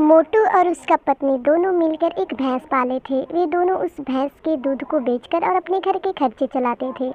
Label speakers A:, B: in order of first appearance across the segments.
A: मोटू और उसका पत्नी दोनों मिलकर एक भैंस पाले थे। वे दोनों उस भैंस के दूध को बेचकर और अपने घर के खर्चे चलाते थे।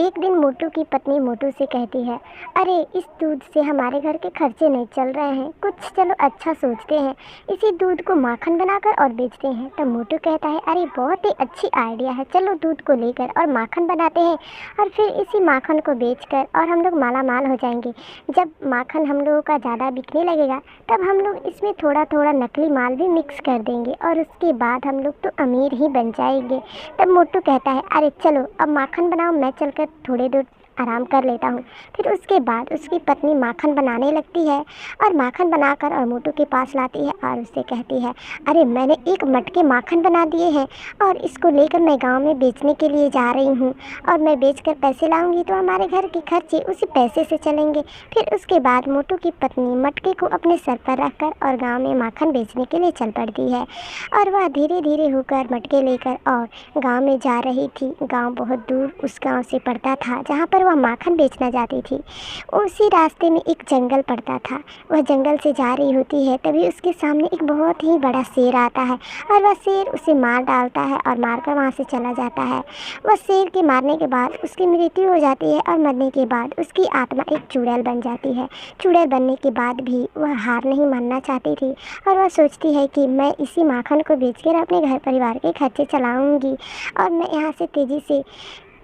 A: एक दिन मोटू की पत्नी मोटू से कहती है, अरे इस दूध से हमारे घर के खर्चे नहीं चल रहे हैं, कुछ चलो अच्छा सोचते हैं, इसी दूध को माखन बनाकर और बेचते हैं। तब मोटू कहता है, अरे बहुत ही अच्छी आइडिया है, चलो दूध को लेकर और माखन बनाते हैं और फिर इसी माखन को बेचकर और हम लोग माला माल हो जाएंगे। जब माखन हम लोगों का ज़्यादा बिकने लगेगा तब हम लोग इसमें थोड़ा थोड़ा नकली माल भी मिक्स कर देंगे और उसके बाद हम लोग तो अमीर ही बन जाएंगे। तब मोटू कहता है, अरे चलो अब माखन बनाओ, मैं चलकर थोड़ी दूर आराम कर लेता हूँ। फिर उसके बाद उसकी पत्नी माखन बनाने लगती है और माखन बनाकर और मोटू के पास लाती है और उससे कहती है, अरे मैंने एक मटके माखन बना दिए हैं और इसको लेकर मैं गांव में बेचने के लिए जा रही हूँ और मैं बेचकर पैसे लाऊंगी तो हमारे घर के खर्चे उसी पैसे से चलेंगे। फिर उसके बाद मोटू की पत्नी मटके को अपने सर पर रखकर और गाँव में माखन बेचने के लिए चल पड़ती है और वह धीरे धीरे होकर मटके लेकर और गाँव में जा रही थी। गाँव बहुत दूर उस गाँव से पड़ता था जहाँ पर वह माखन बेचना जाती थी। उसी रास्ते में एक जंगल पड़ता था। वह जंगल से जा रही होती है, तभी उसके सामने एक बहुत ही बड़ा शेर आता है और वह शेर उसे मार डालता है और मारकर वहाँ से चला जाता है। वह शेर के मारने के बाद उसकी मृत्यु हो जाती है और मरने के बाद उसकी आत्मा एक चुड़ैल बन जाती है। चुड़ैल बनने के बाद भी वह हार नहीं मानना चाहती थी और वह सोचती है कि मैं इसी माखन को बेचकर अपने घर परिवार के खर्चे चलाऊँगी और मैं यहाँ से तेज़ी से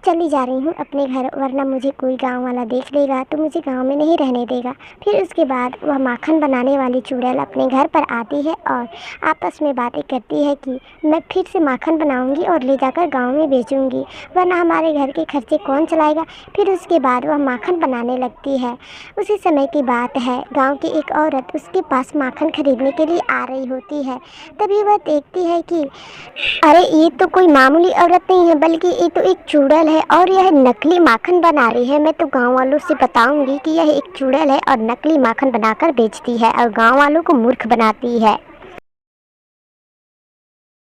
A: चली जा रही हूँ अपने घर, वरना मुझे कोई गांव वाला देख लेगा तो मुझे गांव में नहीं रहने देगा। फिर उसके बाद वह माखन बनाने वाली चुड़ैल अपने घर पर आती है और आपस में बातें करती है कि मैं फिर से माखन बनाऊंगी और ले जाकर गांव में बेचूंगी, वरना हमारे घर के खर्चे कौन चलाएगा। फिर उसके बाद वह माखन बनाने लगती है। उसी समय की बात है, गाँव की एक औरत उसके पास माखन खरीदने के लिए आ रही होती है। तभी वह देखती है कि अरे ये तो कोई मामूली औरत नहीं है, बल्कि ये तो एक चुड़ैल है और यह नकली माखन बना रही है। मैं तो गांव वालों से बताऊंगी कि यह एक चुड़ैल है और नकली माखन बनाकर बेचती है और गांव वालों को मूर्ख बनाती है।